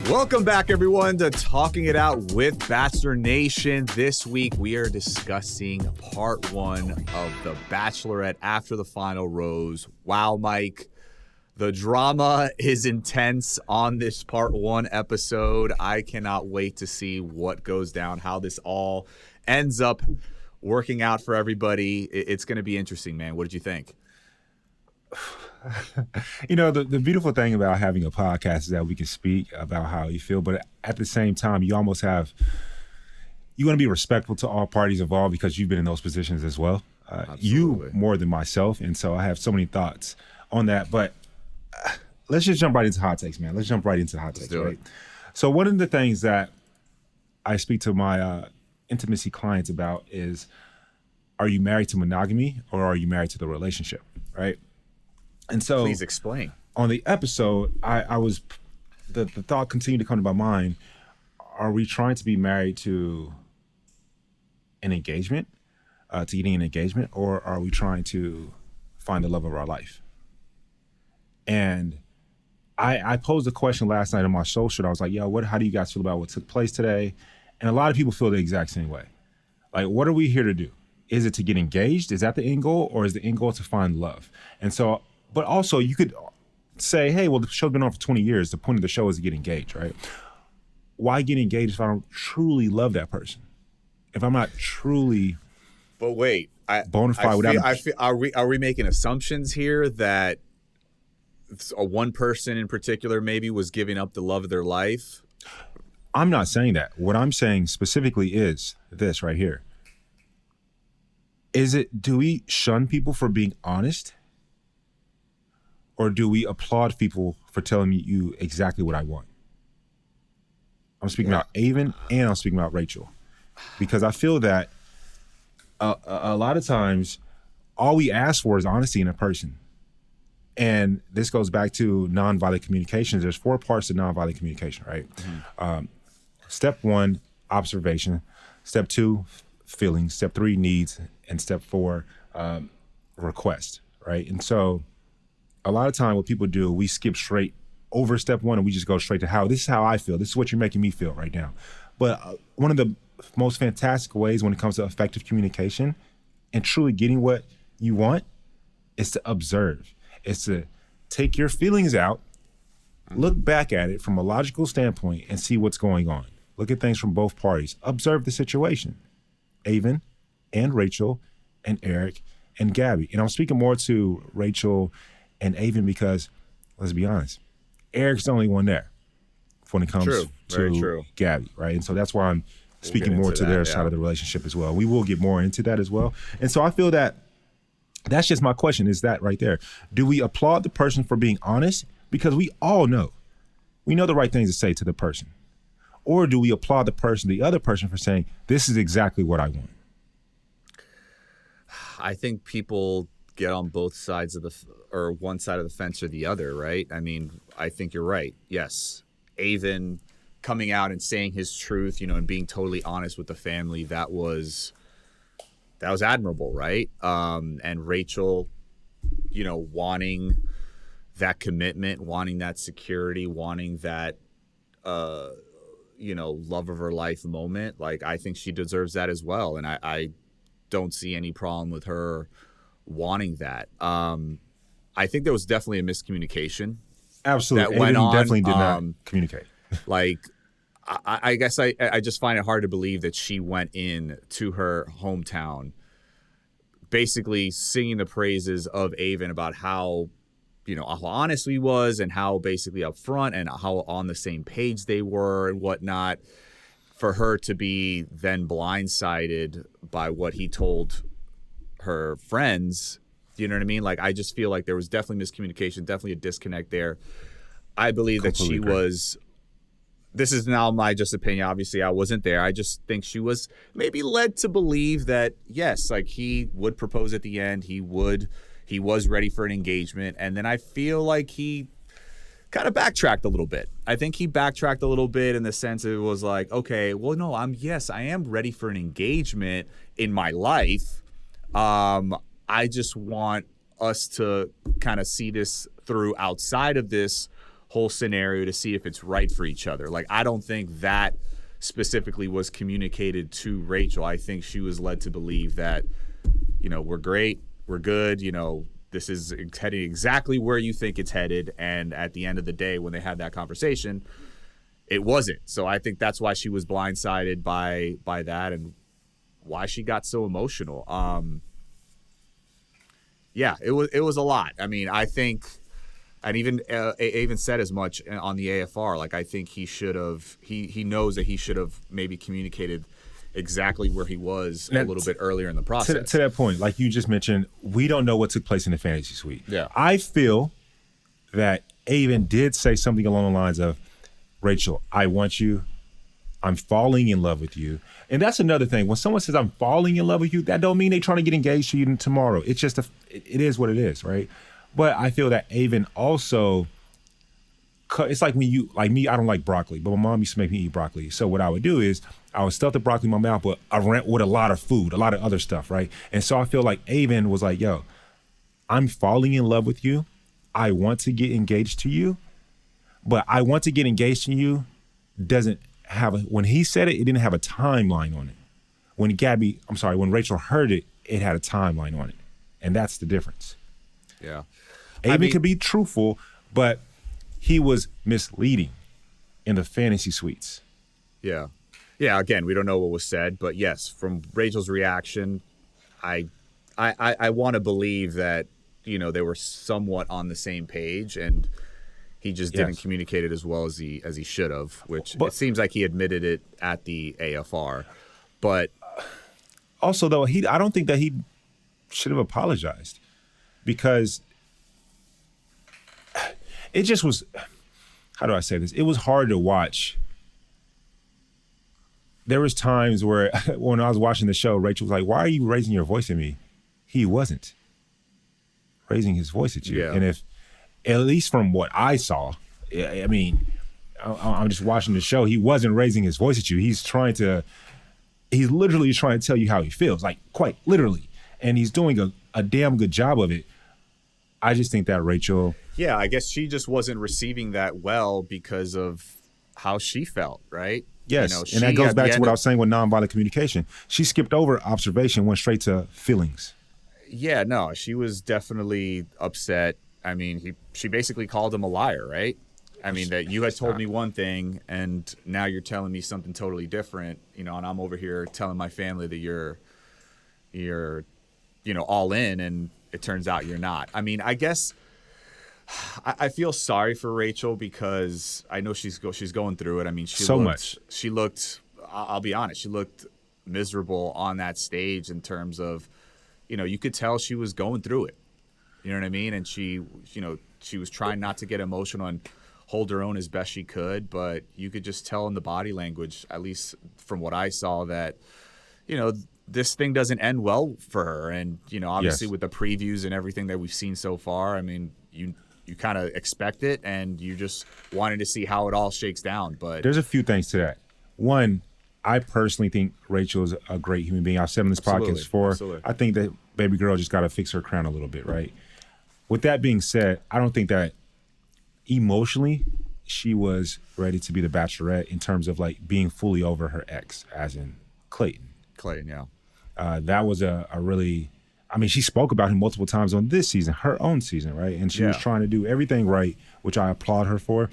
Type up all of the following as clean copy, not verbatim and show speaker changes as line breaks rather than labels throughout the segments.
Welcome back, everyone, to Talking It Out with Bachelor Nation. This week, we are discussing part 1 of the Bachelorette after the final rose. Wow, Mike, the drama is intense on this part 1 episode. I cannot wait to see what goes down, how this all ends up working out for everybody. It's going to be interesting, man. What did you think?
You know, the beautiful thing about having a podcast is that we can speak about how you feel, but at the same time, you want to be respectful to all parties involved because you've been in those positions as well. You more than myself, and so I have so many thoughts on that. But let's just jump right into hot takes, man. Let's jump right into hot takes, right? So one of the things that I speak to my intimacy clients about is, are you married to monogamy or are you married to the relationship, right? And so,
please explain. On
the episode, the thought continued to come to my mind: are we trying to be married to an engagement, to getting an engagement, or are we trying to find the love of our life? And I posed a question last night on my social. I was like, "Yo, how do you guys feel about what took place today?" And a lot of people feel the exact same way. Like, what are we here to do? Is it to get engaged? Is that the end goal, or is the end goal to find love? And so. But also, you could say, hey, well, the show's been on for 20 years. The point of the show is to get engaged, right? Why get engaged if I don't truly love that person? If I'm not truly bona fide without
are we making assumptions here that one person in particular maybe was giving up the love of their life?
I'm not saying that. What I'm saying specifically is this right here. Do we shun people for being honest? Or do we applaud people for telling you exactly what I want? I'm speaking about Aven and I'm speaking about Rachel. Because I feel that a lot of times, all we ask for is honesty in a person. And this goes back to nonviolent communications. There's 4 parts to nonviolent communication, right? Mm-hmm. Step 1, observation. Step 2, feelings. Step 3, needs. And step 4, request, right? And so, a lot of time what people do, we skip straight over step 1 and we just go straight to this is how I feel. This is what you're making me feel right now. But one of the most fantastic ways when it comes to effective communication and truly getting what you want is to observe. It's to take your feelings out, look back at it from a logical standpoint and see what's going on. Look at things from both parties. Observe the situation. Aven and Rachel and Eric and Gabby. And I'm speaking more to Rachel and Aven because, let's be honest, Eric's the only one there when it comes to Gabby, right? And so that's why I'm speaking more to their side of the relationship as well. We will get more into that as well. And so I feel that that's just my question, is that right there. Do we applaud the person for being honest? Because we all know. We know the right things to say to the person. Or do we applaud the other person for saying, this is exactly what I want?
I think people get on both sides of or one side of the fence or the other, right? I mean, I think you're right. Yes. Aven coming out and saying his truth, and being totally honest with the family, that was admirable, right? And Rachel, wanting that commitment, wanting that security, wanting that, love of her life moment. Like, I think she deserves that as well. And I don't see any problem with her wanting that. I think there was definitely a miscommunication.
Absolutely.
That went on.
Definitely did not communicate.
Like, I guess I just find it hard to believe that she went in to her hometown basically singing the praises of Aven about how, how honest he was and how basically upfront and how on the same page they were and whatnot, for her to be then blindsided by what he told her friends. You know what I mean? Like, I just feel like there was definitely miscommunication, definitely a disconnect there. I believe that she was, this is now my just opinion. Obviously, I wasn't there. I just think she was maybe led to believe that, yes, like, he would propose at the end. He was ready for an engagement. And then I feel like he kind of backtracked a little bit. I think he backtracked a little bit in the sense it was like, okay, well, no, I am ready for an engagement in my life. I just want us to kind of see this through outside of this whole scenario to see if it's right for each other. Like, I don't think that specifically was communicated to Rachel. I think she was led to believe that, we're great, we're good, this is heading exactly where you think it's headed. And at the end of the day, when they had that conversation, it wasn't. So I think that's why she was blindsided by that and why she got so emotional. Yeah, it was a lot. I mean, I think, and even said as much on the AFR. Like, I think he should have. He knows that he should have maybe communicated exactly where he was a little bit earlier in the process.
To that point, like you just mentioned, we don't know what took place in the fantasy suite.
Yeah,
I feel that Aven did say something along the lines of, "Rachel, I want you. I'm falling in love with you." And that's another thing. When someone says I'm falling in love with you, that don't mean they trying to get engaged to you tomorrow. It's just it is what it is, right? But I feel that Aven also, it's like when like me, I don't like broccoli, but my mom used to make me eat broccoli. So what I would do is I would stuff the broccoli in my mouth with a lot of food, a lot of other stuff, right? And so I feel like Aven was like, yo, I'm falling in love with you. I want to get engaged to you, but I want to get engaged to you doesn't have when he said it, it didn't have a timeline on it. When Rachel heard it, it had a timeline on it. And that's the difference.
Yeah.
Aven could be truthful, but he was misleading in the fantasy suites.
Yeah. Yeah, again, we don't know what was said, but yes, from Rachel's reaction, I want to believe that, they were somewhat on the same page, and he just didn't communicate it as well as he should have, it seems like he admitted it at the AFR. But
also, though, I don't think that he should have apologized, because it just was, how do I say this? It was hard to watch. There was times where when I was watching the show, Rachel was like, "Why are you raising your voice at me?" He wasn't raising his voice at you. Yeah. And if, at least from what I saw, I mean, I'm just watching the show, he wasn't raising his voice at you. He's literally trying to tell you how he feels, like quite literally. And he's doing a damn good job of it. I just think that Rachel...
Yeah, I guess she just wasn't receiving that well because of how she felt, right?
Yes, and that goes back to what I was saying with nonviolent communication. She skipped over observation, went straight to feelings.
Yeah, no, she was definitely upset. I mean, she basically called him a liar, right? I mean, that you had told me one thing, and now you're telling me something totally different, and I'm over here telling my family that you're all in, and it turns out you're not. I mean, I guess I feel sorry for Rachel because I know she's going through it. I mean, she looked, I'll be honest, she looked miserable on that stage in terms of, you could tell she was going through it. You know what I mean? And she was trying not to get emotional and hold her own as best she could, but you could just tell in the body language, at least from what I saw, that, this thing doesn't end well for her. And, obviously with the previews and everything that we've seen so far, I mean, you kind of expect it and you just wanted to see how it all shakes down. But
there's a few things to that. One, I personally think Rachel is a great human being. I've said on this podcast before, I think that baby girl just got to fix her crown a little bit, right? With that being said, I don't think that emotionally she was ready to be the Bachelorette in terms of like being fully over her ex, as in Clayton.
Yeah.
That was a really, I mean, she spoke about him multiple times on this season, her own season, right? And she was trying to do everything right, which I applaud her for.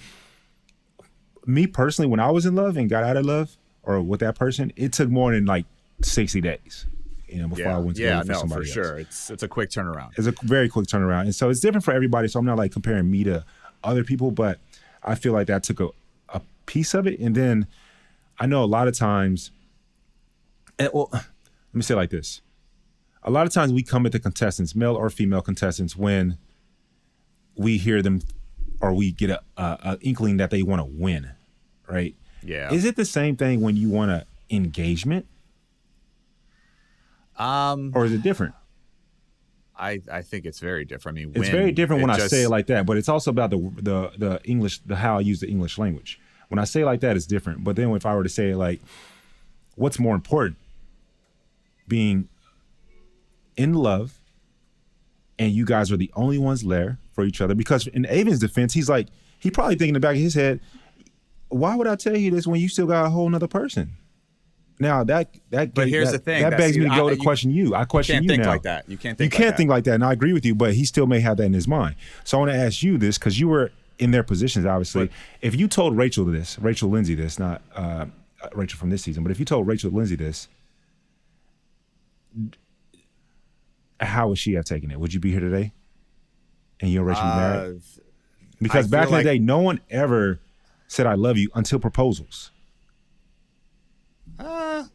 Me personally, when I was in love and got out of love or with that person, it took more than like 60 days. Before I went to go for somebody else.
Sure. It's a quick turnaround.
It's a very quick turnaround. And so it's different for everybody. So I'm not like comparing me to other people, but I feel like that took a piece of it. And then I know a lot of times, let me say it like this. A lot of times we come at the contestants, male or female contestants, when we hear them or we get a inkling that they want to win, right?
Yeah.
Is it the same thing when you want an engagement? Or is it different?
I think it's very different. I mean,
it's very different when I say it like that, but it's also about the English, how I use the English language. When I say it like that, it's different. But then if I were to say it like, what's more important? Being in love and you guys are the only ones there for each other. Because in Aven's defense, he's He probably thinking in the back of his head, why would I tell you this when you still got a whole nother person? Now but
here's the thing.
That begs me to go to question you. I question you now.
You can't think like that. You can't
think like that. And I agree with you, but he still may have that in his mind. So I want to ask you this, because you were in their positions, obviously. If you told Rachel Lindsay this, not Rachel from this season, but if you told Rachel Lindsay this, how would she have taken it? Would you be here today? And you and Rachel be married? Because back in the day, no one ever said I love you until proposals.
I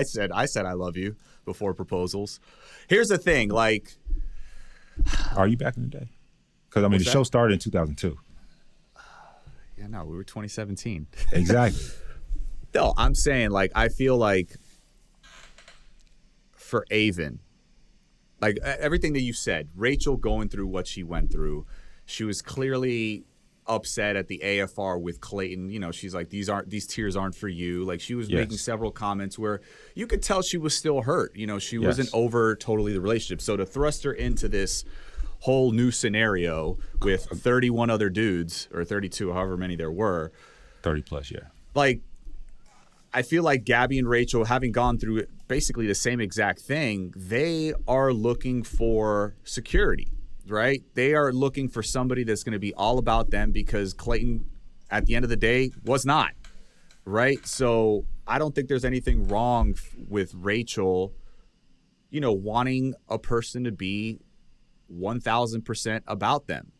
said I love you before proposals. Here's the thing, like,
are you back in the day? Because I mean, the show started in 2002.
Yeah, no, we were 2017.
Exactly.
No, I'm saying, like, I feel like for Aven, like everything that you said, Rachel going through what she went through, she was clearly upset at the AFR with Clayton. You know, she's like, these tears aren't for you. Like, she was making several comments where you could tell she was still hurt. You know, she wasn't over totally the relationship. So to thrust her into this whole new scenario with 31 other dudes, or 32, however many there were.
30 plus, yeah.
Like, I feel like Gabby and Rachel, having gone through basically the same exact thing, they are looking for security. Right? They are looking for somebody that's going to be all about them, because Clayton, at the end of the day, was not. Right? So I don't think there's anything wrong with Rachel, you know, wanting a person to be 1,000% about them.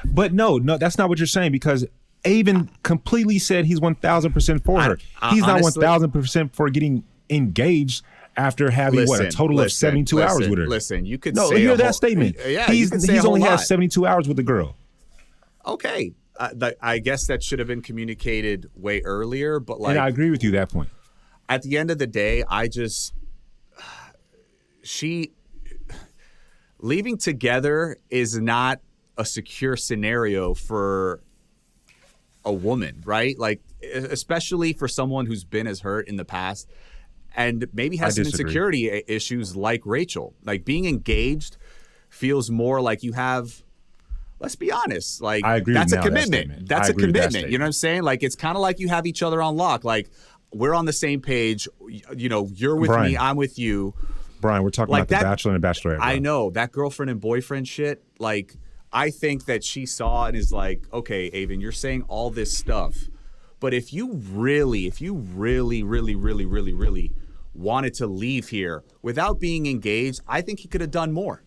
But no, that's not what you're saying, because Aven completely said he's 1,000% for her. He's honestly, not 1,000% for getting engaged after having a total of 72 hours with her.
Listen, you could
say hear that statement.
Yeah,
he's only had 72 hours with the girl.
Okay, I guess that should have been communicated way earlier. But like,
and I agree with you that point.
At the end of the day, leaving together is not a secure scenario for a woman, right? Like, especially for someone who's been as hurt in the past. And maybe has some insecurity issues like Rachel. Like, being engaged feels more like you have, let's be honest, like,
I agree
that's
with
a commitment. That's a commitment. You know what I'm saying? Like, it's kind of like you have each other on lock. Like, we're on the same page. You know, you're with
Bryan,
me, I'm with you.
Bryan, we're talking like about the Bachelor and Bachelorette. Bro.
I know. That girlfriend and boyfriend shit, like, I think that she saw and is like, okay, Aven, you're saying all this stuff, but if you really wanted to leave here without being engaged, I think he could have done more.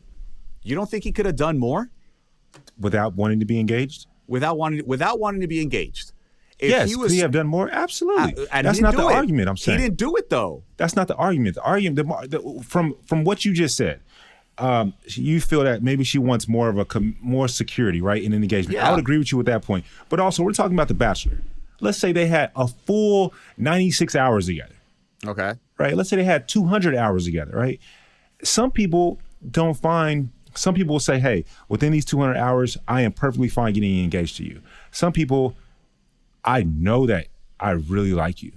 You don't think he could have done more?
Without wanting to be engaged?
Without wanting to be engaged.
Could he have done more? Absolutely. That's not the argument I'm saying.
He didn't do it, though.
That's not the argument. The argument, from what you just said, you feel that maybe she wants more of more security, right, in an engagement. Yeah. I would agree with you with that point. But also, we're talking about The Bachelor. Let's say they had a full 96 hours together.
Okay.
Right? Let's say they had 200 hours together, right? Some people will say, hey, within these 200 hours, I am perfectly fine getting engaged to you. Some people, I know that I really like you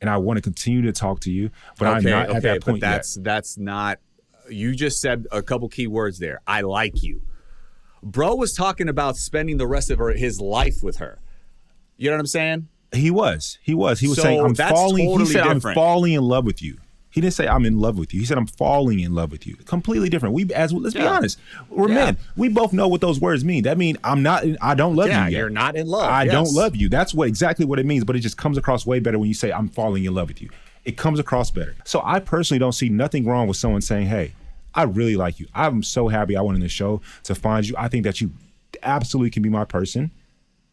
and I want to continue to talk to you, but I'm not at that point yet.
That's not, you just said a couple key words there. I like you. Bro was talking about spending the rest of his life with her. You know what I'm saying? He was saying, I'm falling. Totally he said, different. I'm falling in love with you. He didn't say I'm in love with you. He said, I'm falling in love with you. Completely different. Let's be honest. We're men. We both know what those words mean. That means I don't love you yet. You're not in love.
I don't love you. That's exactly what it means. But it just comes across way better when you say I'm falling in love with you. It comes across better. So I personally don't see nothing wrong with someone saying, hey, I really like you. I'm so happy I went in the show to find you. I think that you absolutely can be my person.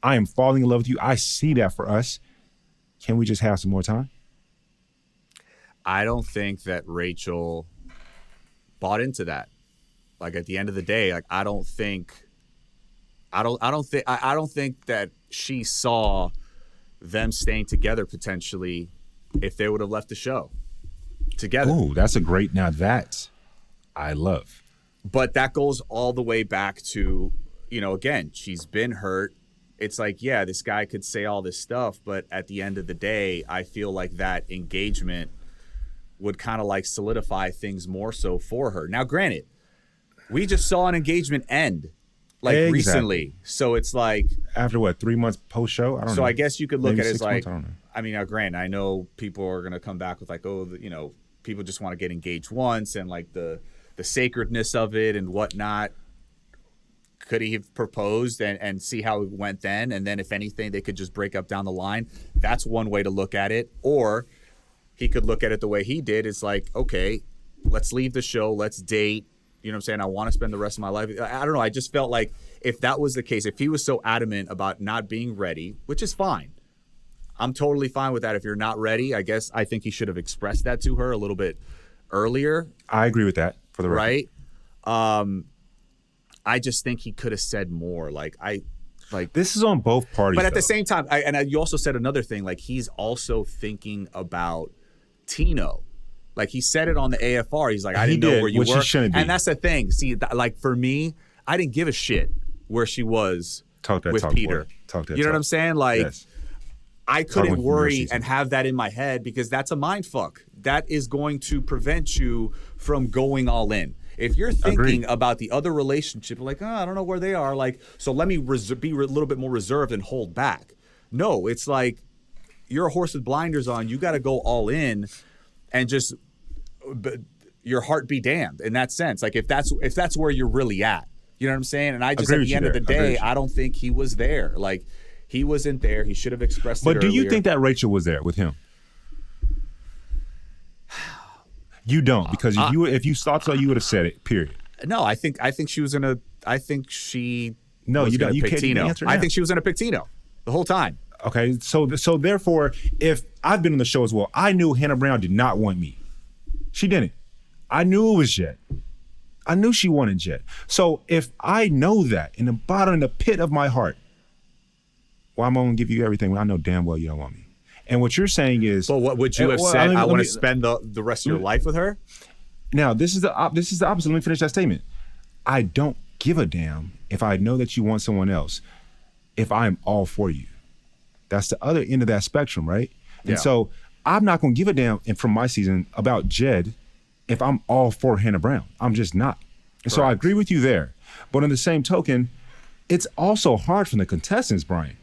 I am falling in love with you. I see that for us. Can we just have some more time?
I don't think that Rachel bought into that. Like, at the end of the day, like, I don't think that she saw them staying together potentially if they would have left the show together.
Oh, that's a great, now that I love.
But that goes all the way back to, you know, again, she's been hurt. It's like, yeah, this guy could say all this stuff, but at the end of the day, I feel like that engagement would kind of like solidify things more so for her. Now, granted, we just saw an engagement end like
Exactly.
recently. So it's like,
After what, 3 months post show? I don't know.
so I guess you could look
Maybe
at it as
6 months,
like,
I don't know.
I mean, now granted, I know people are gonna come back with like, oh, you know, people just want to get engaged once and like the sacredness of it and whatnot. Could he have proposed and see how it went then? And then if anything, they could just break up down the line. That's one way to look at it. Or he could look at it the way he did. It's like, okay, let's leave the show. Let's date. You know what I'm saying? I want to spend the rest of my life. I don't know. I just felt like if that was the case, if he was so adamant about not being ready, which is fine. I'm totally fine with that. If you're not ready, I think he should have expressed that to her a little bit earlier.
I agree with that for the record.
Right? I just think he could have said more.
This is on both parties.
But at
though.
the same time, you also said another thing. Like, he's also thinking about Tino. Like, he said it on the AFR. He's like, I didn't know where you
which
were.
he shouldn't be.
And that's the thing. See, like, for me, I didn't give a shit where she was with Peter. You know what I'm saying? Like,
Yes.
I couldn't
from your
worry
season.
and have that in my head because that's a mind fuck. That is going to prevent you from going all in. If you're thinking
Agreed.
about the other relationship, like, oh, I don't know where they are, like, so let me be a little bit more reserved and hold back. No, it's like you're a horse with blinders on. You got to go all in and just your heart be damned in that sense. Like, if that's where you're really at, you know what I'm saying? And I just,
Agree
at
with
the
you
end of
there.
the
Agree
day,
with you.
I don't think he was there. Like, he wasn't there. He should have expressed it
But do you
earlier.
think that Rachel was there with him? You don't, because if you thought so, you would have said it. Period.
No, I think she was gonna. I think she.
No,
was
you don't.
gonna
You
pick
can't even
Tino.
answer
I
now.
think she was gonna pick Tino the whole time.
Okay, so therefore, if I've been on the show as well, I knew Hannah Brown did not want me. She didn't. I knew it was Jet. I knew she wanted Jet. So if I know that in the pit of my heart, well, I'm gonna give you everything when I know damn well you don't want me. And what you're saying is,
Well, what would you have said? I want to spend the rest of your life with her.
now this is the opposite. Let me finish that statement. I don't give a damn if I know that you want someone else. If I'm all for you, that's the other end of that spectrum, right? And
Yeah.
so I'm not gonna give a damn from my season about Jed if I'm all for Hannah Brown. I'm just not. And so I
Correct.
agree with you there. But on the same token, it's also hard from the contestants, Bryan.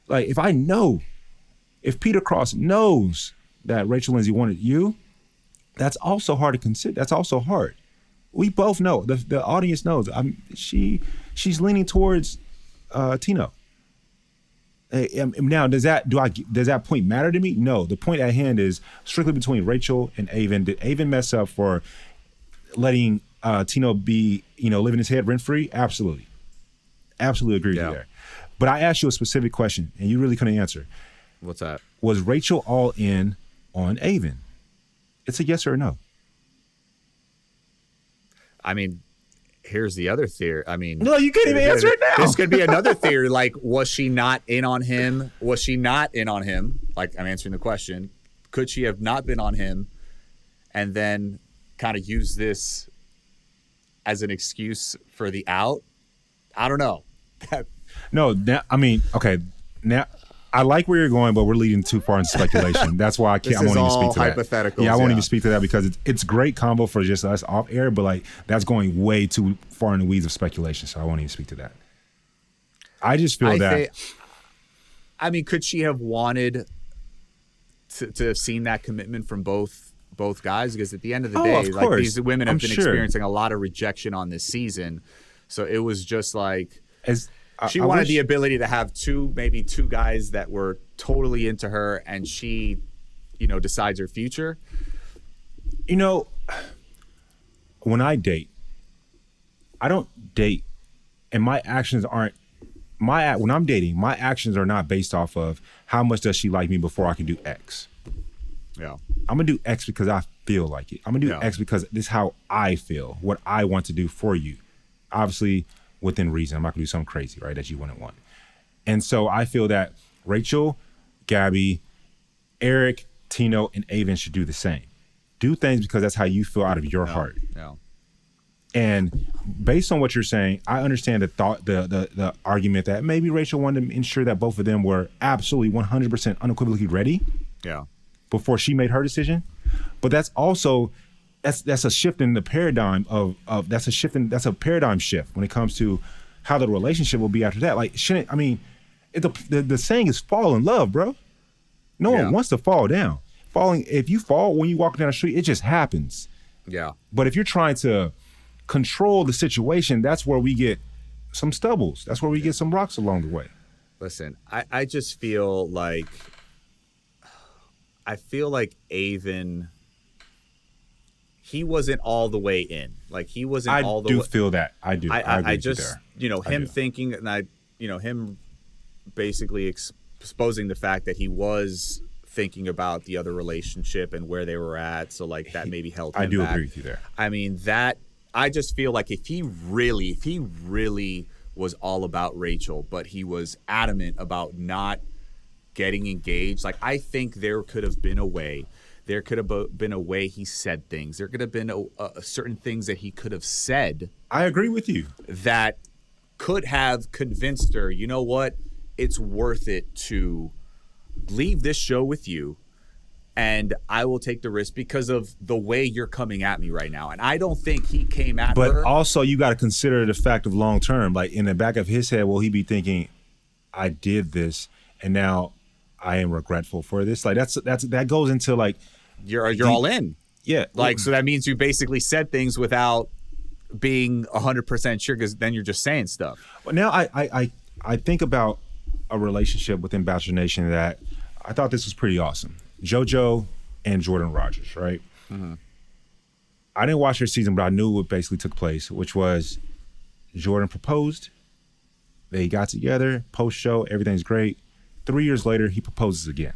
Like, if Peter Cross knows that Rachel Lindsay wanted you, that's also hard to consider. That's also hard. We both know. The audience knows. She's leaning towards Tino. Now, does that point matter to me? No. The point at hand is strictly between Rachel and Aven. Did Aven mess up for letting Tino be, living his head rent free? Absolutely. Absolutely agree with you there. But I asked you a specific question and you really couldn't answer.
What's that?
Was Rachel all in on Aven? It's a yes or a no.
I mean, here's the other theory. I mean,
No, you can't even answer it now.
This could be another theory. Like, was she not in on him? Was she not in on him? Like, I'm answering the question. Could she have not been on him and then kind of use this as an excuse for the out? I don't know.
No, okay. Now, I like where you're going, but we're leading too far into speculation. That's why I
This
won't
is
even
all
speak to that.
hypotheticals,
Yeah, I won't
yeah.
even speak to that because it's great combo for just us off air, but like that's going way too far in the weeds of speculation, so I won't even speak to that. I just feel
could she have wanted to have seen that commitment from both guys? Because at the end of the
Oh,
day,
of
like,
course.
these women have
I'm
been
sure.
experiencing a lot of rejection on this season. So it was just like she
I
wanted
wish-
the ability to have maybe two guys that were totally into her, and she, decides her future.
When I date, I don't date, and my actions aren't when I'm dating, my actions are not based off of how much does she like me before I can do X.
Yeah.
I'm gonna do X because I feel like it. I'm gonna do X because this is how I feel, what I want to do for you. Obviously, within reason. I'm not gonna do something crazy, right, that you wouldn't want. And so I feel that Rachel, Gabby, Eric, Tino, and Aven should do the same. Do things because that's how you feel out of your heart.
Yeah.
And based on what you're saying, I understand the argument that maybe Rachel wanted to ensure that both of them were absolutely 100% unequivocally ready.
Yeah.
Before she made her decision. But that's also that's a shift in the paradigm of that's a paradigm shift when it comes to how the relationship will be after that. Like, shouldn't, I mean, the saying is fall in love, bro. No one wants to fall down. If you fall when you walk down the street, it just happens.
Yeah.
But if you're trying to control the situation, that's where we get some stubbles. That's where we get some rocks along the way.
Listen, I just feel like Aven, he wasn't all the way in. Like, he wasn't all the way.
I do feel that. I do.
I just, him thinking, and him basically exposing the fact that he was thinking about the other relationship and where they were at. So, like, that maybe held him back.
I do agree with you there.
I mean, I just feel like if he really was all about Rachel, but he was adamant about not getting engaged, like, I think there could have been a way. There could have been a way he said things. There could have been certain things that he could have said.
I agree with you.
That could have convinced her, you know what? It's worth it to leave this show with you, and I will take the risk because of the way you're coming at me right now. And I don't think he came at her.
But also, you got to consider the fact of long term. Like, in the back of his head, will he be thinking, I did this, and now I am regretful for this? Like, that goes into, like,
you're all in.
Yeah.
Like, so that means you basically said things without being 100% sure, because then you're just saying stuff.
But now I think about a relationship within Bachelor Nation that I thought this was pretty awesome. JoJo and Jordan Rogers, right?
Mm-hmm.
I didn't watch their season, but I knew what basically took place, which was Jordan proposed. They got together, post-show, everything's great. 3 years later, he proposes again.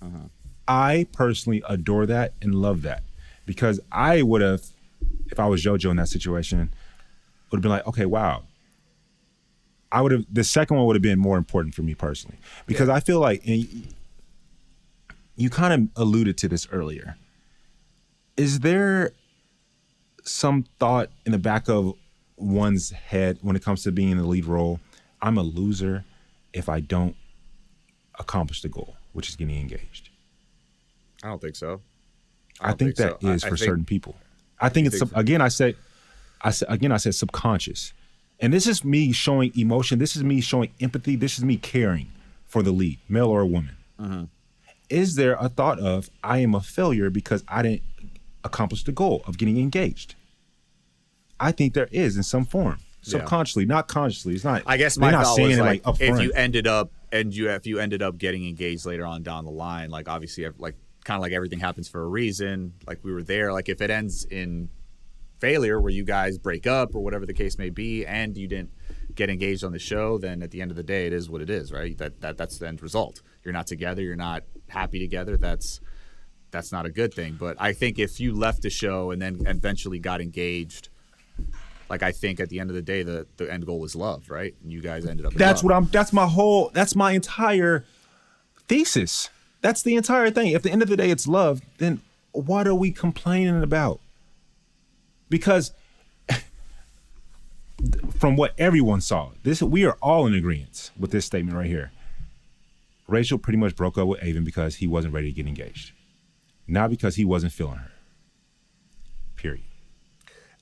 Uh-huh.
I personally adore that and love that, because I would have, if I was JoJo in that situation, would have been like, okay, wow. The second one would have been more important for me personally, because I feel like, and you kind of alluded to this earlier, is there some thought in the back of one's head when it comes to being in the lead role? I'm a loser if I don't accomplish the goal, which is getting engaged.
I don't think so.
I think that is for certain people. I think it's, again, I said subconscious. And this is me showing emotion. This is me showing empathy. This is me caring for the lead, male or woman.
Mm-hmm.
Is there a thought of, I am a failure because I didn't accomplish the goal of getting engaged? I think there is in some form. Subconsciously, not consciously. It's not.
I guess my thought was like
up
if
front.
you ended up getting engaged later on down the line, like, obviously, like, kind of like everything happens for a reason. Like, we were there. Like, if it ends in failure where you guys break up or whatever the case may be, and you didn't get engaged on the show, then at the end of the day, it is what it is, right? That's the end result. You're not together. You're not happy together. That's not a good thing. But I think if you left the show and then eventually got engaged, like, I think at the end of the day, the end goal was love, right? And you guys ended up in love.
That's my entire thesis. That's the entire thing. If at the end of the day it's love, then what are we complaining about? Because from what everyone saw, we are all in agreement with this statement right here. Rachel pretty much broke up with Aven because he wasn't ready to get engaged, not because he wasn't feeling her. Period.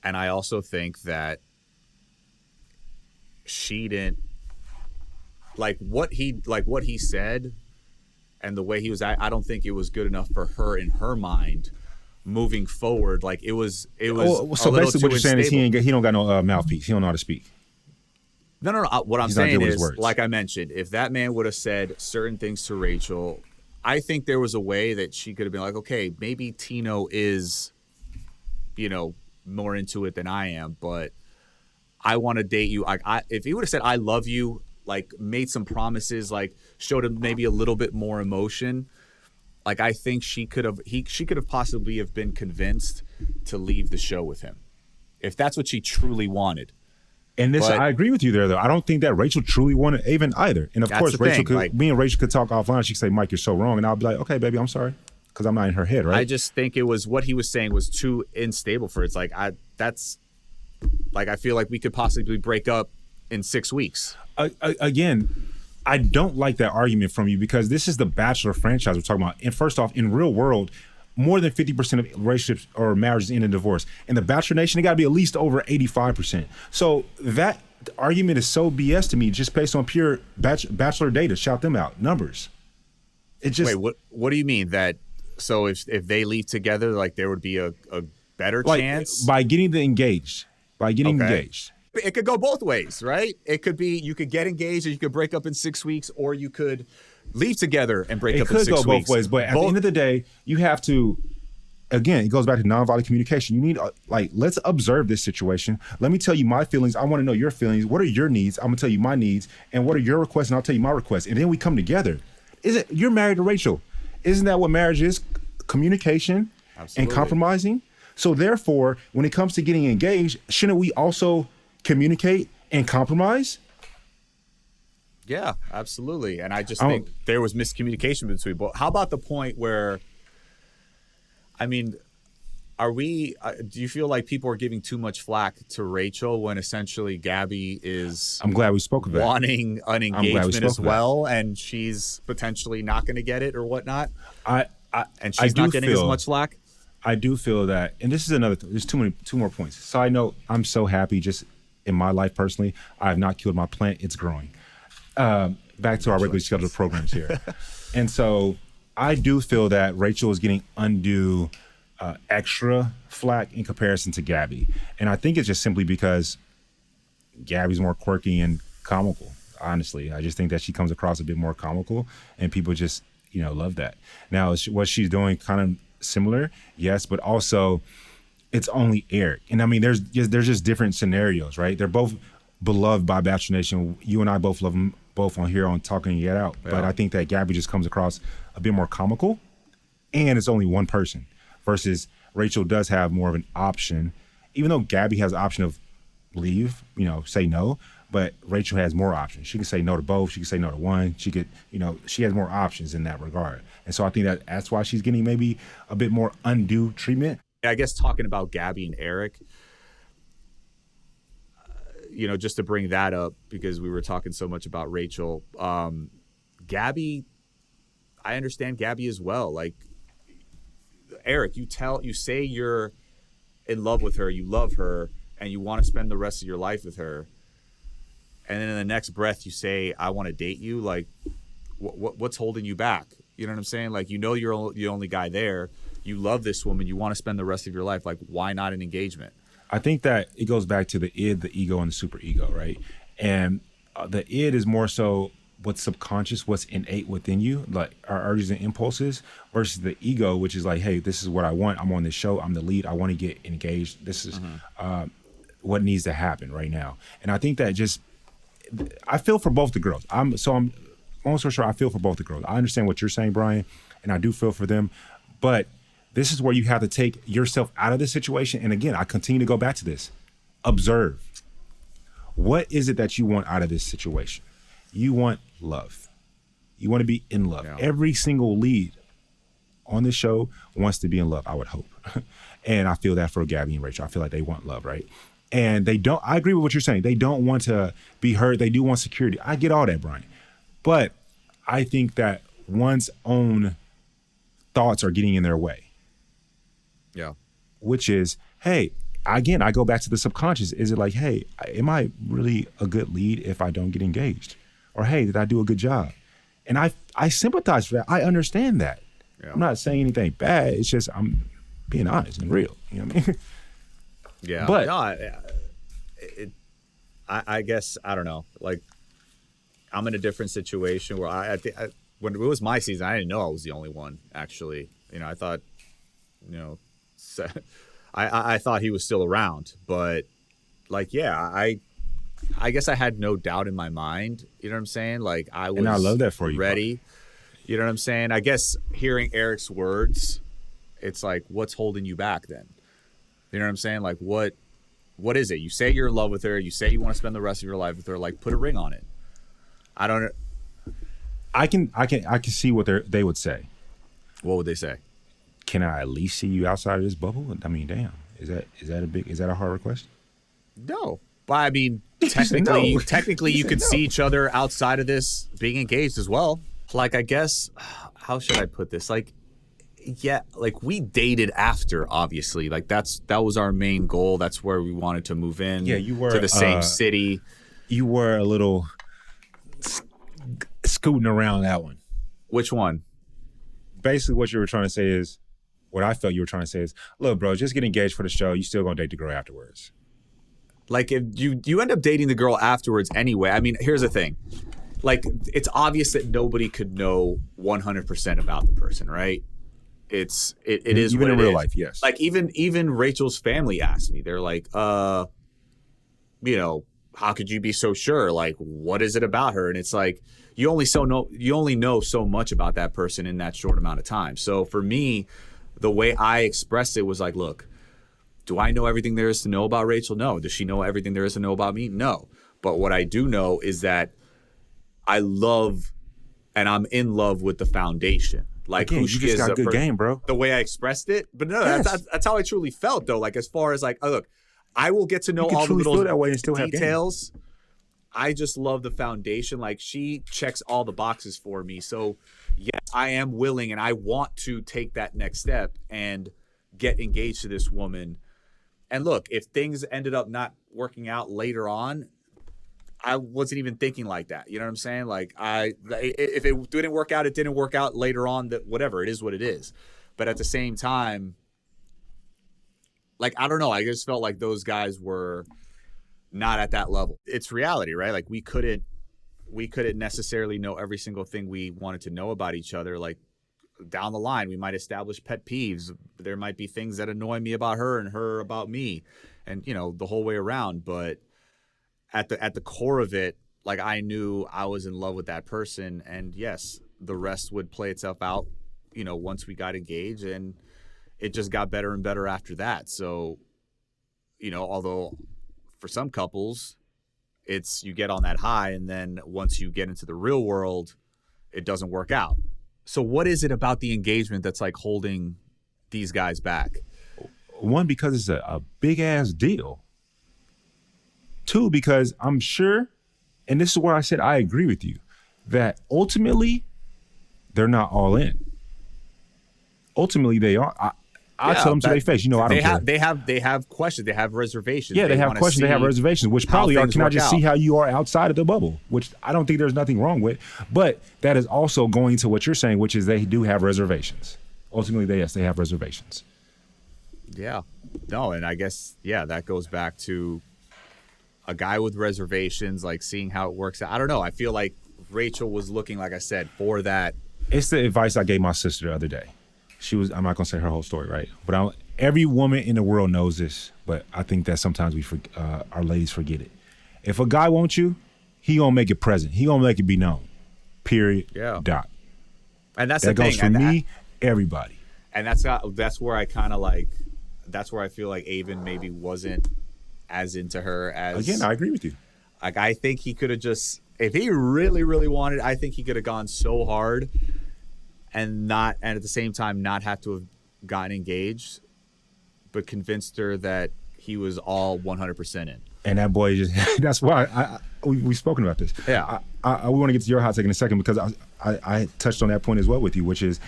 And I also think that she didn't like what he said and the way he was. I don't think it was good enough for her in her mind moving forward. Like, it was.
So basically, what you're saying is he don't got no mouthpiece. He don't know how to speak.
No. What I'm saying is, like I mentioned, if that man would have said certain things to Rachel, I think there was a way that she could have been like, okay, maybe Tino is, more into it than I am, but I want to date you. If he would have said I love you, like, made some promises, like, showed him maybe a little bit more emotion, like, I think she could have possibly have been convinced to leave the show with him, if that's what she truly wanted.
And I agree with you there, though. I don't think that Rachel truly wanted Aven either. And of course, me and Rachel could talk offline. She could say, Mike, you're so wrong. And I'll be like, okay, baby, I'm sorry. Because I'm not in her head, right?
I just think it was what he was saying was too unstable for it. It's like, I feel like we could possibly break up in 6 weeks.
Again, I don't like that argument from you, because this is the Bachelor franchise we're talking about. And first off, in real world, more than 50% of relationships or marriages end in divorce. In the Bachelor Nation, it got to be at least over 85%. So that argument is so BS to me, just based on pure Bachelor data. Shout them out, numbers. It just
wait. What do you mean that? So if they leave together, like there would be a better chance
by getting engaged.
It could go both ways, right? It could be you could get engaged, or you could break up in 6 weeks, or you could leave together and break up in 6 weeks.
It could go both ways, but at the end of the day, you have to. Again, it goes back to nonviolent communication. You need, let's observe this situation. Let me tell you my feelings. I want to know your feelings. What are your needs? I'm gonna tell you my needs, and what are your requests, and I'll tell you my requests, and then we come together. You're married to Rachel? Isn't that what marriage is? Communication. Absolutely. And compromising. So therefore, when it comes to getting engaged, shouldn't we also communicate and compromise?
Yeah, absolutely. And I just think there was miscommunication between both. How about the point where, I mean, do you feel like people are giving too much flack to Rachel when essentially Gabby is
I'm glad we spoke about
wanting an engagement as well, and she's potentially not going to get it or whatnot? And she's not getting as much flack?
I do feel that, and this is another there's two more points. Side note, I'm so happy just in my life personally, I have not killed my plant, it's growing. Back to our regularly scheduled programs here. And so I do feel that Rachel is getting undue extra flack in comparison to Gabby. And I think it's just simply because Gabby's more quirky and comical, honestly. I just think that she comes across a bit more comical, and people just, love that. Now, is what she's doing kind of similar? Yes, but also it's only Eric. And I mean, there's just different scenarios, right? They're both beloved by Bachelor Nation. You and I both love them both on here on Talking and Get Out. Yeah. But I think that Gabby just comes across a bit more comical, and it's only one person versus Rachel does have more of an option, even though Gabby has the option of leave, say no, but Rachel has more options. She can say no to both. She can say no to one. She could, she has more options in that regard. And so I think that's why she's getting maybe a bit more undue treatment.
I guess talking about Gabby and Eric, just to bring that up because we were talking so much about Rachel, Gabby, I understand Gabby as well. Like, Eric, you say you're in love with her, you love her, and you want to spend the rest of your life with her. And then in the next breath, you say, I want to date you. Like, what's holding you back? You know what I'm saying? Like, you're the only guy there. You love this woman. You want to spend the rest of your life. Like, why not an engagement?
I think that it goes back to the id, the ego, and the super ego, right? And the id is more so what's subconscious, what's innate within you, like our urges and impulses, versus the ego, which is like, hey, this is what I want. I'm on this show. I'm the lead. I want to get engaged. This is what needs to happen right now. And I think that I feel for both the girls. I'm almost for sure I feel for both the girls. I understand what you're saying, Bryan, and I do feel for them. But this is where you have to take yourself out of the situation. And again, I continue to go back to this. Observe. What is it that you want out of this situation? You want love. You want to be in love. Yeah. Every single lead on this show wants to be in love, I would hope. And I feel that for Gabby and Rachel. I feel like they want love, right? And I agree with what you're saying. They don't want to be hurt. They do want security. I get all that, Bryan. But I think that one's own thoughts are getting in their way.
Yeah.
Which is, hey, again, I go back to the subconscious. Is it like, hey, am I really a good lead if I don't get engaged? Or, hey, did I do a good job? And I sympathize for that. I understand that. Yeah. I'm not saying anything bad. It's just I'm being honest and real. You know what I mean?
Yeah.
But
no, I guess, I don't know. Like, I'm in a different situation where I think when it was my season, I didn't know I was the only one, actually. I thought, I thought he was still around. But, like, yeah, I guess I had no doubt in my mind. You know what I'm saying? Like, I was
and I love that for you,
ready. Bro. You know what I'm saying? I guess hearing Eric's words, it's like, what's holding you back then? You know what I'm saying? Like, what is it? You say you're in love with her. You say you want to spend the rest of your life with her. Like, put a ring on it. I don't.
I can see what they would say.
What would they say?
Can I at least see you outside of this bubble? I mean, damn. Is that a hard request?
No. But I mean, technically you could see each other outside of this being engaged as well. Like, I guess, how should I put this? Like, Yeah, like we dated after, obviously. Like that was our main goal. That's where we wanted to move in.
Yeah, you were
to the same city.
You were a little scooting around that one.
Which one?
Basically, what you were trying to say is, what I felt you were trying to say is, look, bro, just get engaged for the show. You still gonna date the girl afterwards.
Like if you end up dating the girl afterwards anyway. I mean, here's the thing. Like it's obvious that nobody could know 100% about the person, right? It is
even
what
in
it
real
is.
life, yes.
Like even Rachel's family asked me. They're like, how could you be so sure? Like, what is it about her? And it's like you only know so much about that person in that short amount of time. So for me, the way I expressed it was like, look, do I know everything there is to know about Rachel? No. Does she know everything there is to know about me? No. But what I do know is that I love and I'm in love with the foundation. Like,
again,
who
you
she
just
is
got a good game, bro.
The way I expressed it. But no,
Yes.
that's how I truly felt, though. Like, as far as like, oh, look, I will get to know
You can
all the
truly
little
feel that way and still have game.
details. I just love the foundation. Like, she checks all the boxes for me. So, yes, I am willing and I want to take that next step and get engaged to this woman. And look, if things ended up not working out later on, I wasn't even thinking like that. You know what I'm saying? Like, if it didn't work out, it didn't work out later on. That whatever, it is what it is. But at the same time, like, I don't know. I just felt like those guys were not at that level. It's reality, right? Like we couldn't necessarily know every single thing we wanted to know about each other. Like down the line, we might establish pet peeves. There might be things that annoy me about her and her about me, and the whole way around. But at the core of it, like I knew I was in love with that person, and yes, the rest would play itself out, once we got engaged, and it just got better and better after that. So, although for some couples, it's you get on that high, and then once you get into the real world, it doesn't work out. So what is it about the engagement that's like holding these guys back?
One, because it's a big ass deal. Two, because I'm sure, and this is where I said I agree with you, that ultimately they're not all in. Ultimately they are. I tell them to their face, I don't care.
They have questions. They have reservations.
Yeah, they have questions. They have reservations, which probably are, can I just see how you are outside of the bubble, which I don't think there's nothing wrong with. But that is also going to what you're saying, which is they do have reservations. Ultimately, they have reservations.
Yeah. No, and I guess, that goes back to a guy with reservations, like seeing how it works out. I don't know. I feel like Rachel was looking, like I said, for that. It's
the advice I gave my sister the other day. I'm not going to say her whole story, right? But every woman in the world knows this, but I think that sometimes our ladies forget it. If a guy wants you, he going to make it present. He going to make it be known. Period. Yeah. Dot.
And that's
that
the thing.
Goes for me, everybody.
And that's where I kind of like, that's where I feel like Aven maybe wasn't as into her as.
Again, I agree with you.
Like, I think he could have just, if he really, really wanted, I think he could have gone so hard and at the same time not have to have gotten engaged, but convinced her that he was all 100% in.
And that boy just, that's why we've spoken about this.
Yeah.
We want to get to your hot take in a second, because I touched on that point as well with you, which is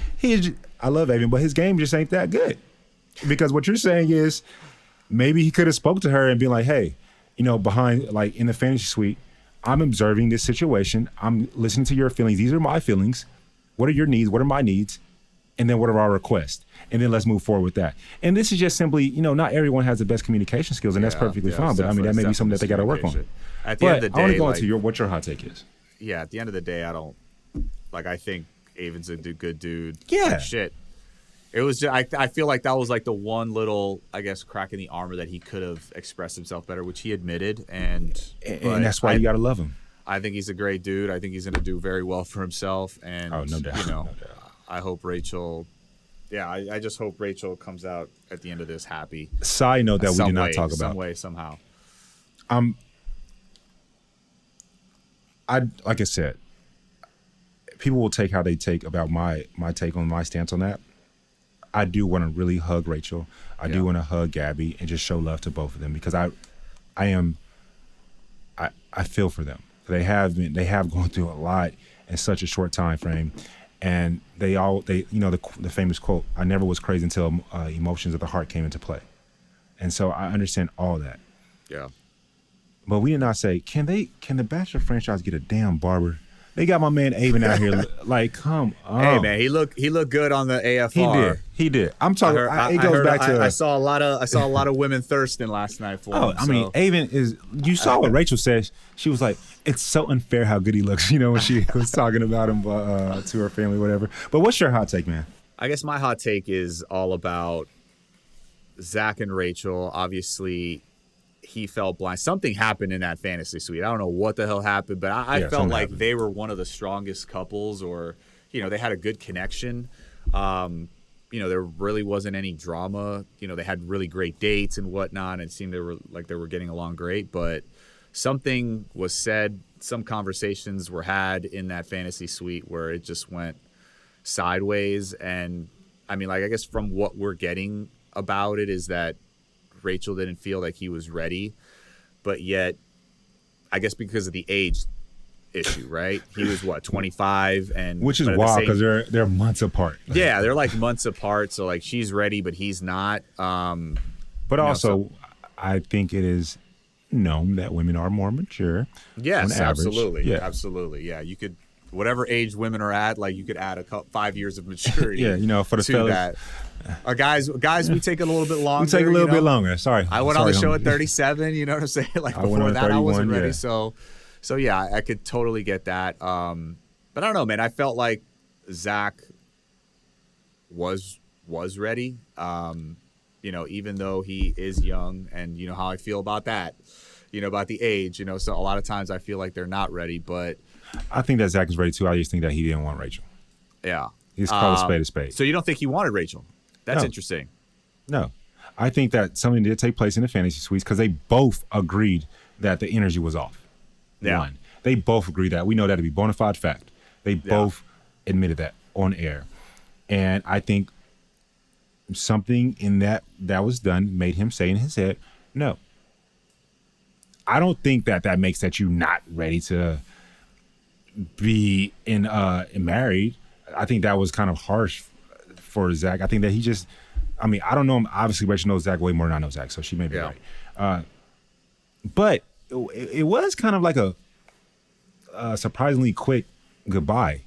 I love Aven, but his game just ain't that good. Because what you're saying is maybe he could have spoke to her and been like, hey, behind, like in the fantasy suite, I'm observing this situation. I'm listening to your feelings. These are my feelings. What are your needs? What are my needs? And then what are our requests? And then let's move forward with that. And this is just simply, not everyone has the best communication skills, and that's perfectly fine. But I mean, that may be something that they got to work on.
At the end of the day,
I want to go into what your hot take is.
Yeah, at the end of the day, I think Aven's a good dude.
Yeah.
Like, shit. It was just, I feel like that was like the one little, I guess, crack in the armor that he could have expressed himself better, which he admitted. And
that's why you got to love him.
I think he's a great dude. I think he's going to do very well for himself. And,
no doubt.
No
doubt.
I hope Rachel, I just hope Rachel comes out at the end of this happy.
Side note that we did not talk about.
Some way, somehow.
Like I said, people will take how they take about my take on my stance on that. I do want to really hug Rachel. I do want to hug Gabby and just show love to both of them, because I feel for them. They have gone through a lot in such a short time frame, And they the famous quote, "I never was crazy until emotions of the heart came into play." And so I understand all that.
Yeah.
But we did not say, can the Bachelor franchise get a damn barber? They got my man Aven out here. Like, come on.
Hey man, he looked good on the AFR.
He did. I'm talking. It goes back to.
I saw a lot of women thirsting last night for him.
Oh, I mean, Aven is. You saw what Rachel said. She was like, "It's so unfair how good he looks." You know, when she was talking about him to her family, whatever. But what's your hot take, man?
I guess my hot take is all about Zach and Rachel. Obviously, he fell blind. Something happened in that fantasy suite. I don't know what the hell happened, but I felt like they were one of the strongest couples, or, they had a good connection. There really wasn't any drama. They had really great dates and whatnot, and it seemed they were getting along great, but something was said, some conversations were had in that fantasy suite where it just went sideways. And I mean, I guess from what we're getting about it is that Rachel didn't feel like he was ready, but yet I guess because of the age issue, right? He was 25, and
which is wild because they're months apart.
Yeah, they're like months apart. So like she's ready, but he's not.
But also, I think it is known that women are more mature.
Yes, absolutely.
Yeah.
Absolutely. Yeah, you could. Whatever age women are at, like you could add 5 years of maturity.
Yeah, for the fellas.
That. Guys, we take it a little bit longer.
We take a little bit longer. Sorry.
I went on the show at 37, you know what I'm saying? Like before that, I wasn't ready. So yeah, I could totally get that. But I don't know, man. I felt like Zach was ready. Even though he is young, and you know how I feel about that. About the age. So a lot of times I feel like they're not ready, but
I think that Zach is ready too. I just think that he didn't want Rachel.
Yeah.
He's called a spade a spade.
So you don't think he wanted Rachel? That's
No.
interesting.
No. I think that something did take place in the fantasy suites because they both agreed that the energy was off.
Yeah.
One. They both agreed that. We know that to be bona fide fact. They both admitted that on air. And I think something in that was done made him say in his head, no. I don't think that makes that you not ready to be married. I think that was kind of harsh for Zach. I think that he just, I don't know him. Obviously, Rachel knows Zach way more than I know Zach, so she may be right. But it was kind of like a surprisingly quick goodbye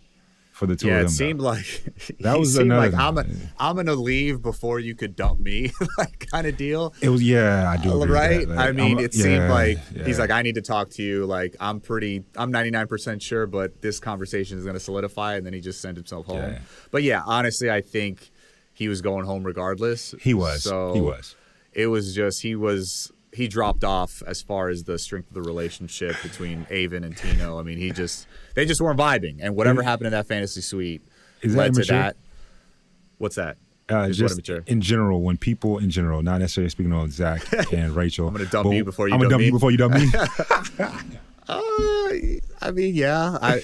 for the two of them.
Yeah, it seemed like
that was another.
Like, I'm gonna leave before you could dump me, like kind of deal.
It was, I do agree
right.
with that. Like,
it seemed like he's like, I need to talk to you. Like I'm 99% sure, but this conversation is gonna solidify, and then he just sent himself home.
Yeah.
But yeah, honestly, I think he was going home regardless.
He was.
So
he was.
It was just he dropped off as far as the strength of the relationship between Aven and Tino. I mean, they just weren't vibing, and whatever happened in that fantasy suite led to that. What's that?
Just in general, when people in general, not necessarily speaking on Zach and Rachel.
I'm going to dump you before you dump me.
I'm going to dump you before you dump me.
I mean, yeah. I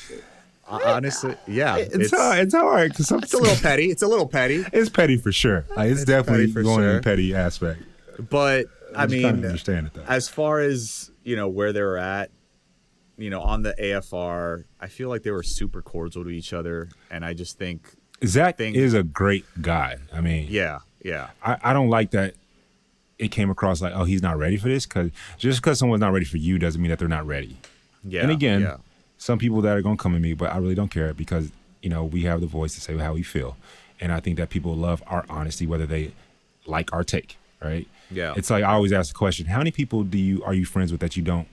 honestly, yeah.
It's hard. It's hard. It's
a little petty. It's a little petty.
It's petty for sure. Like, it's definitely going in
sure.
the petty aspect.
But I mean,
kind of understand it, though.
As far as, where they were at, on the AFR, I feel like they were super cordial to each other. And I just think
Zach is a great guy. I mean,
yeah.
I don't like that it came across like, oh, he's not ready for this. Because just because someone's not ready for you doesn't mean that they're not ready.
Yeah.
And again, some people that are going to come at me, but I really don't care because, we have the voice to say how we feel. And I think that people love our honesty, whether they like our take, right?
Yeah.
It's like I always ask the question, how many people are you friends with that you don't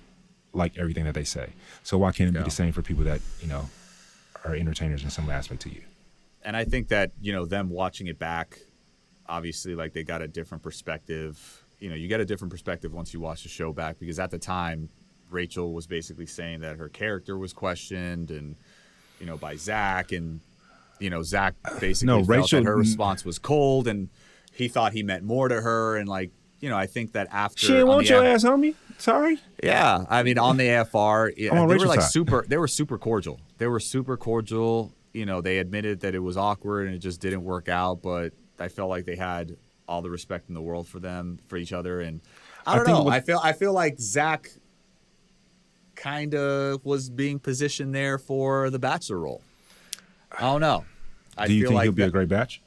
like everything that they say? So why can't it be the same for people that, are entertainers in some aspect to you?
And I think that, them watching it back, obviously, like they got a different perspective. You get a different perspective once you watch the show back, because at the time, Rachel was basically saying that her character was questioned and, by Zach, and, Zach basically felt that her response was cold, and he thought he meant more to her. And like, I think that after
she didn't want your ass, homie. Sorry.
Yeah. I mean, on the AFR, they were like
side.
they were super cordial. They were super cordial. They admitted that it was awkward and it just didn't work out, but I felt like they had all the respect in the world for each other. And I don't know. I feel like Zach kind of was being positioned there for the Bachelor role. I don't know. I
Do you
feel
think
like
he'll be a great batch?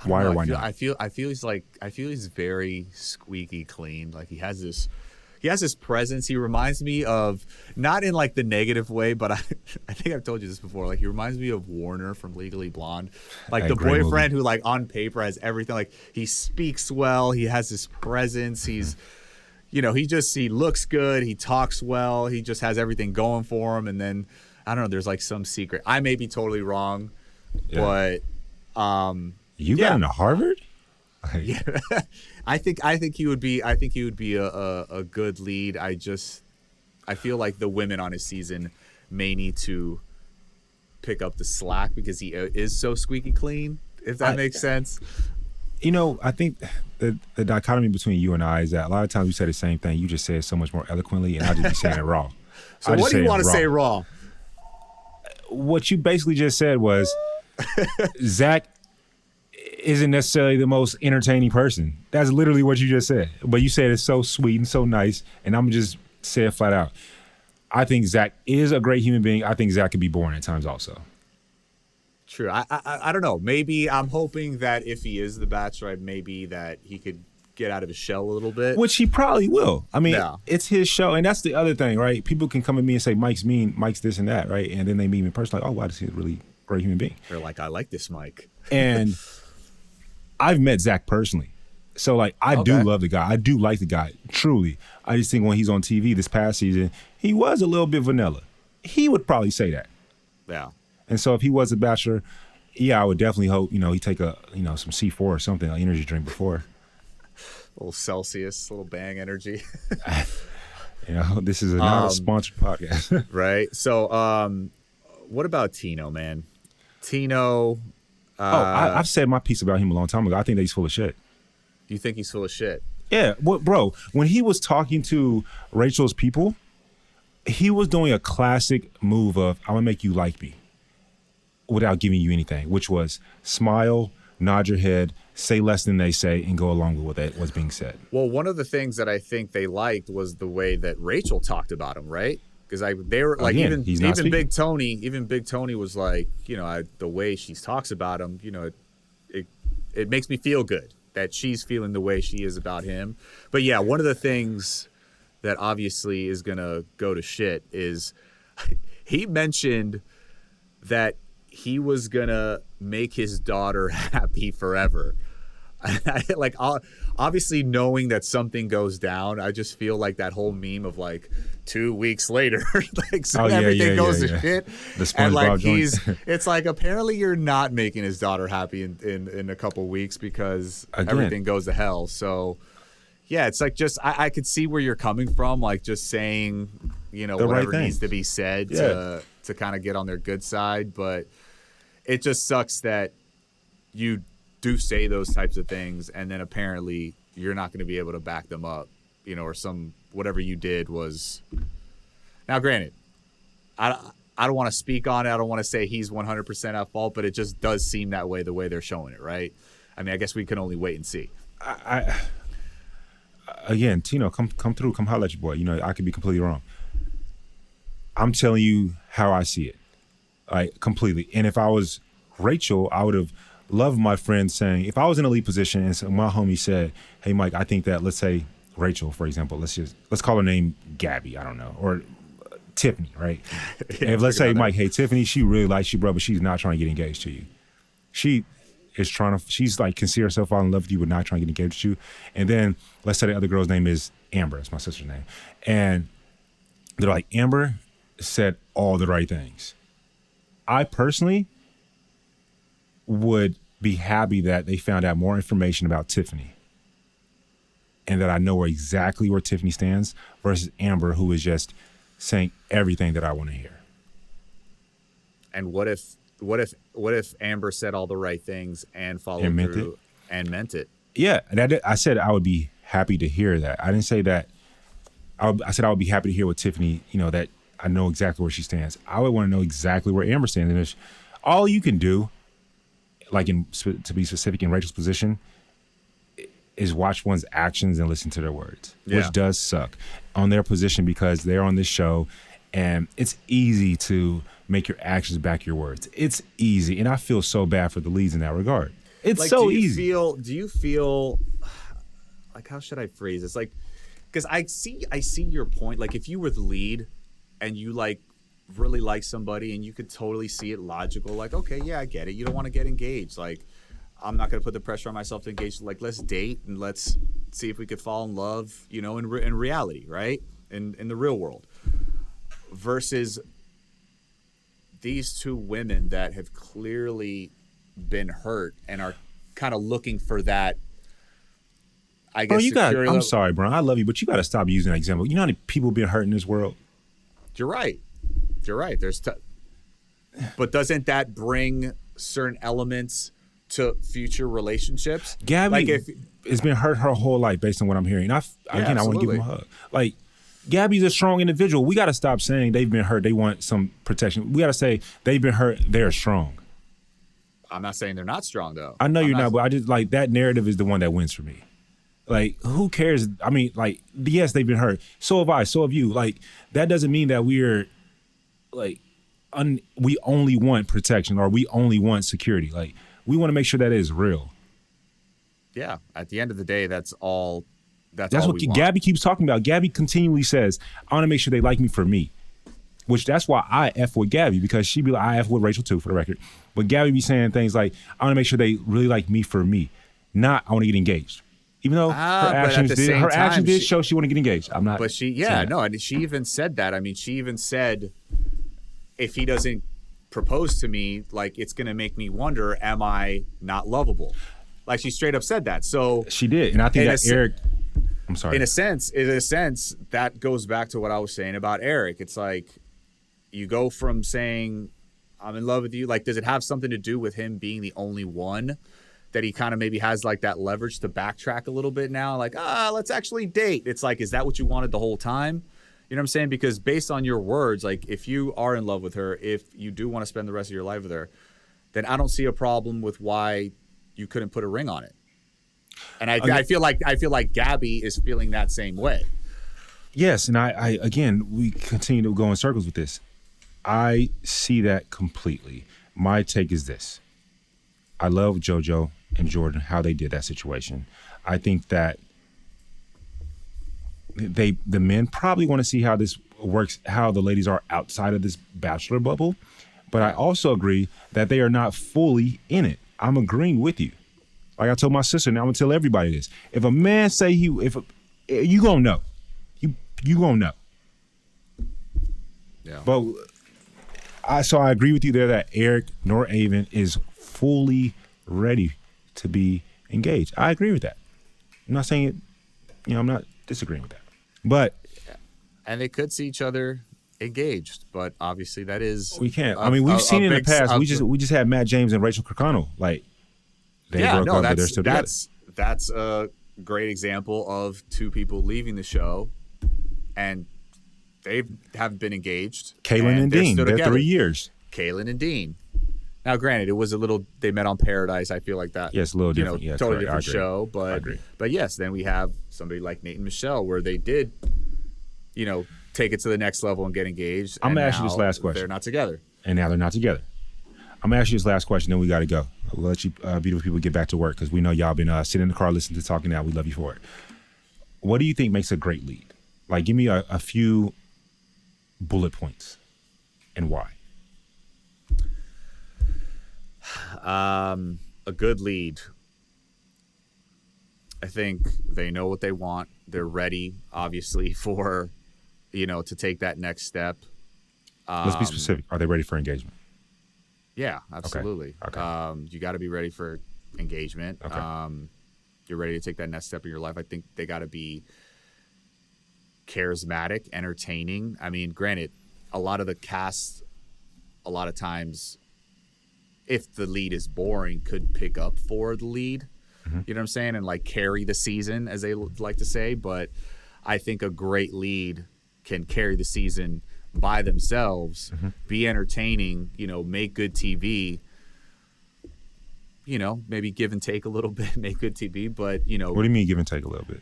Why or why not?
I feel he's very squeaky clean. Like he has this presence. He reminds me of, not in like the negative way, but I think I've told you this before. Like he reminds me of Warner from Legally Blonde, like the
Great
boyfriend
movie.
who like on paper has everything. Like he speaks well. He has this presence. He's, he looks good. He talks well. He just has everything going for him. And then I don't know. There's like some secret. I may be totally wrong, but
you got into Harvard? Like,
yeah. I think he would be a good lead. I feel like the women on his season may need to pick up the slack because he is so squeaky clean, if that makes sense.
I think the dichotomy between you and I is that a lot of times we say the same thing. You just say it so much more eloquently, and I just be saying it raw.
So what do you want to say raw?
What you basically just said was Zach isn't necessarily the most entertaining person. That's literally what you just said. But you said it's so sweet and so nice, and I'm just say it flat out. I think Zach is a great human being. I think Zach could be boring at times also.
True. I don't know. Maybe I'm hoping that if he is the Bachelor, maybe that he could get out of his shell a little bit.
Which he probably will. I mean,
Yeah.
It's his show, and that's the other thing, right? People can come at me and say Mike's mean, Mike's this and that, right? And then they meet me in person, like, oh, wow, this is a really great human being.
They're like, I like this Mike.
And I've met Zach personally. So, like, I do love the guy. I do like the guy, truly. I just think when he's on TV this past season, he was a little bit vanilla. He would probably say that.
Yeah.
And so if he was a Bachelor, yeah, I would definitely hope, he'd take some C4 or something, an energy drink before.
A little Celsius, a little Bang energy.
This is not a sponsored podcast.
Right. So, what about Tino, man? Tino.
I've said my piece about him a long time ago. I think that he's full of shit.
You think he's full of shit?
Yeah, bro, when he was talking to Rachel's people, he was doing a classic move of, I'm going to make you like me without giving you anything, which was smile, nod your head, say less than they say, and go along with what's being said.
Well, one of the things that I think they liked was the way that Rachel talked about him, right? Because they were like,
Again,
even Big Tony was like, the way she talks about him, it makes me feel good that she's feeling the way she is about him. But yeah, one of the things that obviously is gonna go to shit is he mentioned that he was gonna make his daughter happy forever. Like, obviously knowing that something goes down, I just feel like that whole meme of like 2 weeks later, like everything goes to shit.
The SpongeBob
and like
joint.
it's like apparently you're not making his daughter happy in a couple weeks because everything goes to hell. So yeah, it's like just I could see where you're coming from, like just saying whatever needs to be said to kind of get on their good side, but it just sucks that you do say those types of things and then apparently you're not going to be able to back them up, or whatever you did was. Now granted, I don't want to speak on it. I don't want to say he's 100% at fault, but it just does seem that way the way they're showing it, right? I mean, I guess we can only wait and see.
Again, Tino, come through, come holler at your boy. I could be completely wrong. I'm telling you how I see it, like completely. And if I was Rachel, I would have loved my friend saying, if I was in a lead position and so my homie said, hey, Mike, I think that, let's say Rachel, for example, let's call her name Gabby, I don't know, or Tiffany, right?
Yeah,
if let's say, Mike, hey, Tiffany, she really likes you, bro, but she's not trying to get engaged to you. She's like, consider herself fall in love with you, but not trying to get engaged to you. And then let's say the other girl's name is Amber. That's my sister's name. And they're like, Amber said all the right things. I personally would be happy that they found out more information about Tiffany and that I know exactly where Tiffany stands versus Amber, who is just saying everything that I want to hear.
And what if Amber said all the right things and followed through and meant it? Yeah,
I said I would be happy to hear that. I didn't say that. I said I would be happy to hear what Tiffany, that I know exactly where she stands. I would want to know exactly where Amber stands. And if all you can do, like to be specific in Rachel's position, is watch one's actions and listen to their words, which does suck on their position because they're on this show And it's easy to make your actions back your words. It's easy. And I feel so bad for the leads in that regard. It's
like,
so easy.
Do you feel like, how should I phrase this? Like, because I see your point. Like, if you were the lead and you like really like somebody and you could totally see it logical, like, okay, yeah, I get it. You don't want to get engaged. Like, I'm not going to put the pressure on myself to engage. Like, let's date and let's see if we could fall in love, you know, in reality, right? In the real world. Versus these two women that have clearly been hurt and are kind of looking for that, I guess.
I'm sorry, Bryan. I love you, but you got to stop using that example. You know how many people been hurt in this world?
You're right. But doesn't that bring certain elements to future relationships?
Gabby
like
has been hurt her whole life based on what I'm hearing. I want to give him a hug. Like, Gabby's a strong individual. We got to stop saying they've been hurt, they want some protection. We got to say they've been hurt, they're strong.
I'm not saying they're not strong, though.
I know you're not, but I just, like, that narrative is the one that wins for me. Like, who cares? I mean, like, yes, they've been hurt. So have I. So have you. Like, that doesn't mean that we're, like, we only want protection or we only want security. Like, we want to make sure that is real.
Yeah. At the end of the day, that's all. That's
all
what
we want. Gabby keeps talking about. Gabby continually says, I want to make sure they like me for me. Which that's why I F with Gabby, because she be like, I F with Rachel too, for the record. But Gabby be saying things like, I want to make sure they really like me for me. Not, I want to get engaged. Even though her actions did show she want to get engaged. I'm not.
But and she even said that. I mean, she even said, if he doesn't propose to me, like, it's going to make me wonder, am I not lovable? Like, she straight up said that. So
she did. And I think that Eric, I'm sorry.
In a sense, that goes back to what I was saying about Eric. It's like, you go from saying, I'm in love with you. Like, does it have something to do with him being the only one that he kind of maybe has like that leverage to backtrack a little bit now? Like, let's actually date. It's like, is that what you wanted the whole time? You know what I'm saying? Because based on your words, like, if you are in love with her, if you do want to spend the rest of your life with her, then I don't see a problem with why you couldn't put a ring on it. And I feel like Gabby is feeling that same way.
Yes, and I again, we continue to go in circles with this. I see that completely. My take is this. I love JoJo and Jordan, how they did that situation. I think that the men probably want to see how this works, how the ladies are outside of this bachelor bubble. But I also agree that they are not fully in it. I'm agreeing with you. Like I told my sister, now I'm gonna tell everybody this. If a man say you gonna know. You gonna know.
Yeah.
But I agree with you there that Eric nor Aven is fully ready to be engaged. I agree with that. I'm not saying it, I'm not disagreeing with that. But
and they could see each other engaged, but obviously that is
we can't. We've seen it in the past. We just had Matt James and Rachel Kirkconnell. Like they broke up, but they're still together.
That's a great example of two people leaving the show, and they haven't been engaged.
Kaylin and Dean, they're 3 years.
Kaylin and Dean. Now, granted, it was they met on Paradise. I feel like that.
Yes, a little different. Yeah,
totally different show. But yes, then we have somebody like Nate and Michelle, where they did, take it to the next level and get engaged.
I'm gonna ask you this last question.
They're not together.
And now they're not together. I'm gonna ask you this last question, then we got to go. We'll let you beautiful people get back to work because we know y'all been sitting in the car listening to Talking Now. We love you for it. What do you think makes a great lead? Like, give me a few bullet points and why.
A good lead. I think they know what they want. They're ready, obviously, for, to take that next step.
Let's be specific. Are they ready for engagement?
Yeah, absolutely.
Okay.
You got to be ready for engagement.
Okay.
You're ready to take that next step in your life. I think they got to be charismatic, entertaining. I mean, granted, a lot of the cast, a lot of times, if the lead is boring, could pick up for the lead. Mm-hmm. You know what I'm saying? And like carry the season, as they like to say. But I think a great lead can carry the season by themselves, mm-hmm. be entertaining, make good TV, maybe give and take a little bit, make good TV, but,
What do you mean give and take a little bit?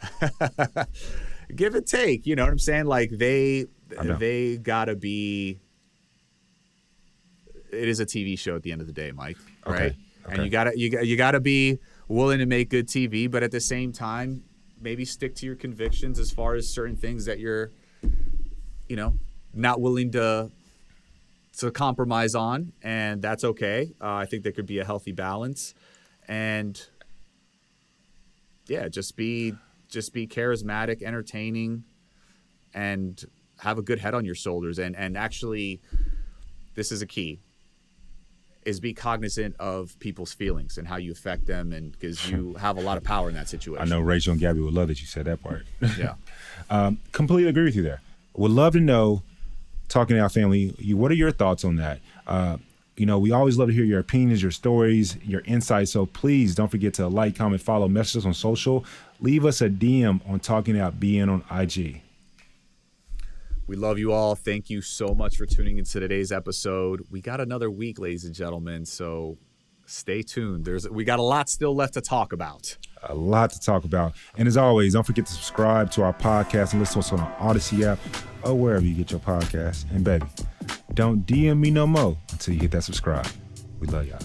Give and take, you know what I'm saying? Like they they gotta be. It is a TV show at the end of the day, Mike. Right?
Okay.
And you gotta be willing to make good TV, but at the same time, maybe stick to your convictions as far as certain things that you're, not willing to compromise on, and that's okay. I think there could be a healthy balance, and yeah, just be charismatic, entertaining, and have a good head on your shoulders. And actually, this is a key, is be cognizant of people's feelings and how you affect them, and because you have a lot of power in that situation.
I know Rachel and Gabby would love that you said that part.
Yeah.
Completely agree with you there. Would love to know, talking to our family, what are your thoughts on that? We always love to hear your opinions, your stories, your insights. So please don't forget to like, comment, follow, message us on social. Leave us a DM on Talking Out BN on IG.
We love you all. Thank you so much for tuning into today's episode. We got another week, ladies and gentlemen, so stay tuned. We got a lot still left to talk about.
A lot to talk about. And as always, don't forget to subscribe to our podcast and listen to us on the Odyssey app or wherever you get your podcasts. And baby, don't DM me no more until you hit that subscribe. We love y'all.